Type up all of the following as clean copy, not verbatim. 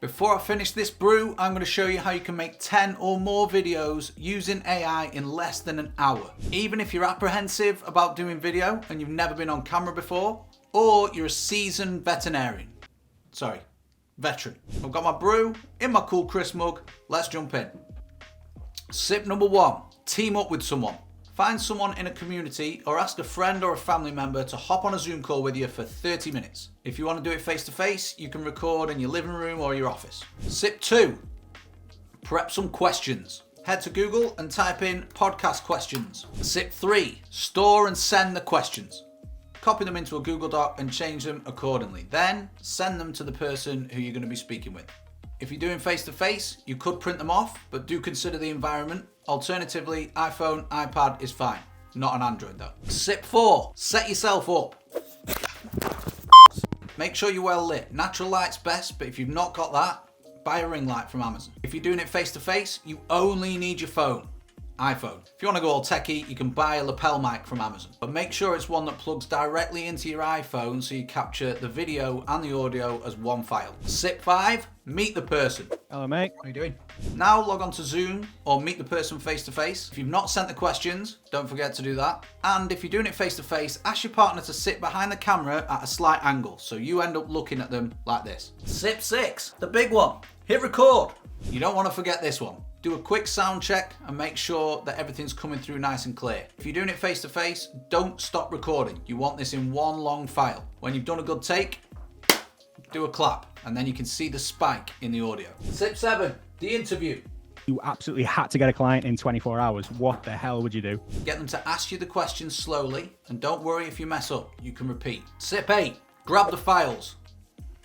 Before I finish this brew, I'm going to show you how you can make 10 or more videos using AI in less than an hour. Even if you're apprehensive about doing video and you've never been on camera before, or you're a seasoned veteran. I've got my brew in my cool crisp mug. Let's jump in. Sip number 1, team up with someone. Find someone in a community or ask a friend or a family member to hop on a Zoom call with you for 30 minutes. If you want to do it face to face, you can record in your living room or your office. Sip 2, prep some questions. Head to Google and type in podcast questions. Sip 3, store and send the questions. Copy them into a Google Doc and change them accordingly. Then send them to the person who you're going to be speaking with. If you're doing face to face, you could print them off, but do consider the environment. Alternatively, iPhone, iPad is fine. Not an Android though. Sip 4, set yourself up. Make sure you're well lit. Natural light's best, but if you've not got that, buy a ring light from Amazon. If you're doing it face to face, you only need your phone. iPhone. If you want to go all techie, you can buy a lapel mic from Amazon. But make sure it's one that plugs directly into your iPhone so you capture the video and the audio as one file. Sip 5, meet the person. Hello, mate. How are you doing? Now log on to Zoom or meet the person face to face. If you've not sent the questions, don't forget to do that. And if you're doing it face to face, ask your partner to sit behind the camera at a slight angle so you end up looking at them like this. Sip 6, the big one. Hit record. You don't want to forget this one. Do a quick sound check and make sure that everything's coming through nice and clear. If you're doing it face to face, don't stop recording. You want this in one long file. When you've done a good take, do a clap and then you can see the spike in the audio. Sip 7, the interview. You absolutely had to get a client in 24 hours. What the hell would you do? Get them to ask you the questions slowly and don't worry if you mess up, you can repeat. Sip 8, grab the files.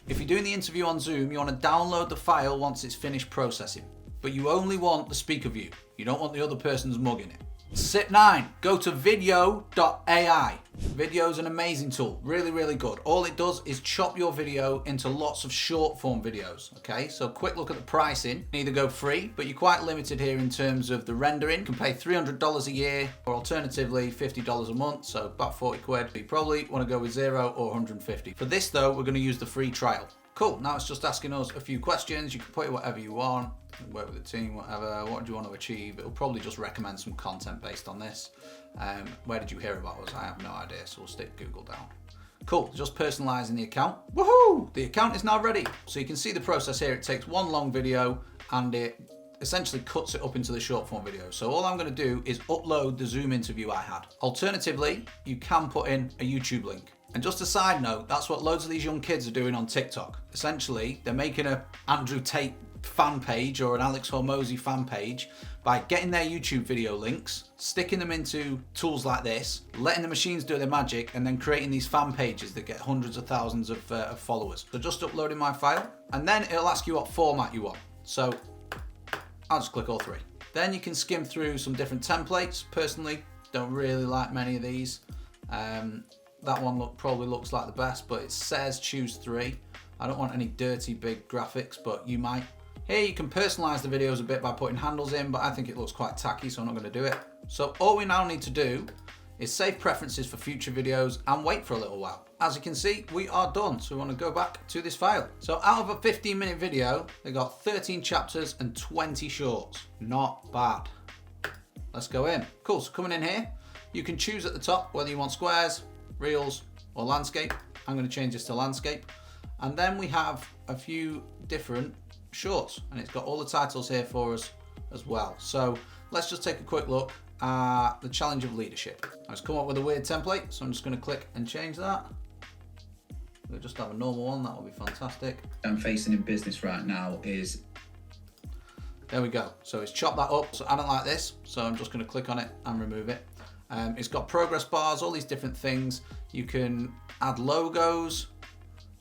If you're doing the interview on Zoom, you want to download the file once it's finished processing. But you only want the speaker view. You don't want the other person's mug in it. Sip 9, go to Video.ai. Video is an amazing tool, really, really good. All it does is chop your video into lots of short form videos, okay? So quick look at the pricing. You can either go free, but you're quite limited here in terms of the rendering. You can pay $300 a year, or alternatively $50 a month, so about 40 quid. You probably want to go with 0 or 150. For this though, we're going to use the free trial. Cool, now it's just asking us a few questions. You can put whatever you want, work with the team, whatever. What do you want to achieve? It'll probably just recommend some content based on this. Where did you hear about us? I have no idea, so we'll stick Google down. Cool, just personalizing the account. Woohoo! The account is now ready. So you can see the process here. It takes one long video and it essentially cuts it up into the short form video. So all I'm going to do is upload the Zoom interview I had. Alternatively, you can put in a YouTube link. And just a side note, that's what loads of these young kids are doing on TikTok. Essentially, they're making a Andrew Tate fan page or an Alex Hormozy fan page by getting their YouTube video links, sticking them into tools like this, letting the machines do their magic, and then creating these fan pages that get hundreds of thousands of followers. So just uploading my file, and then it'll ask you what format you want. So I'll just click all 3. Then you can skim through some different templates. Personally, don't really like many of these. That one probably looks like the best, but it says choose 3. I don't want any dirty big graphics, but you might. Here you can personalize the videos a bit by putting handles in, but I think it looks quite tacky, so I'm not going to do it. So all we now need to do is save preferences for future videos and wait for a little while. As you can see, we are done. So we want to go back to this file. So out of a 15-minute video, they got 13 chapters and 20 shorts. Not bad. Let's go in. Cool, so coming in here, you can choose at the top whether you want squares, reels, or landscape. I'm going to change this to landscape. And then we have a few different shorts, and it's got all the titles here for us as well. So let's just take a quick look at the challenge of leadership. I've just come up with a weird template, so I'm just going to click and change that. We'll just have a normal one, that will be fantastic. I'm facing in business right now is... There we go. So it's chopped that up. So I don't like this, so I'm just going to click on it and remove it. It's got progress bars, all these different things. You can add logos.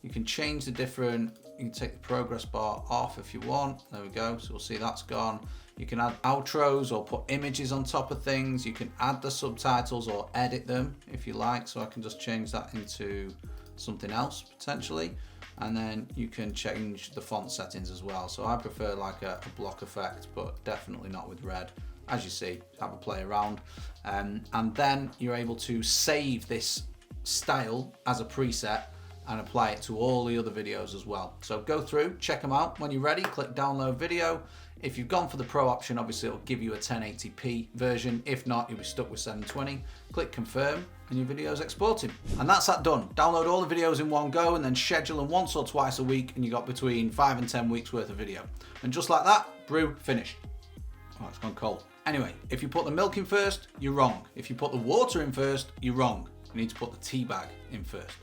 You can change the different, you can take the progress bar off if you want. There we go, so we'll see that's gone. You can add outros or put images on top of things. You can add the subtitles or edit them if you like. So I can just change that into something else potentially. And then you can change the font settings as well. So I prefer like a block effect, but definitely not with red. As you see, have a play around. And then you're able to save this style as a preset and apply it to all the other videos as well. So go through, check them out. When you're ready, click download video. If you've gone for the Pro option, obviously it'll give you a 1080p version. If not, you'll be stuck with 720. Click confirm and your video's exporting. And that's that done. Download all the videos in one go and then schedule them once or twice a week, and you got between 5 and 10 weeks worth of video. And just like that, brew, finished. Oh, it's gone cold. Anyway, if you put the milk in first, you're wrong. If you put the water in first, you're wrong. You need to put the tea bag in first.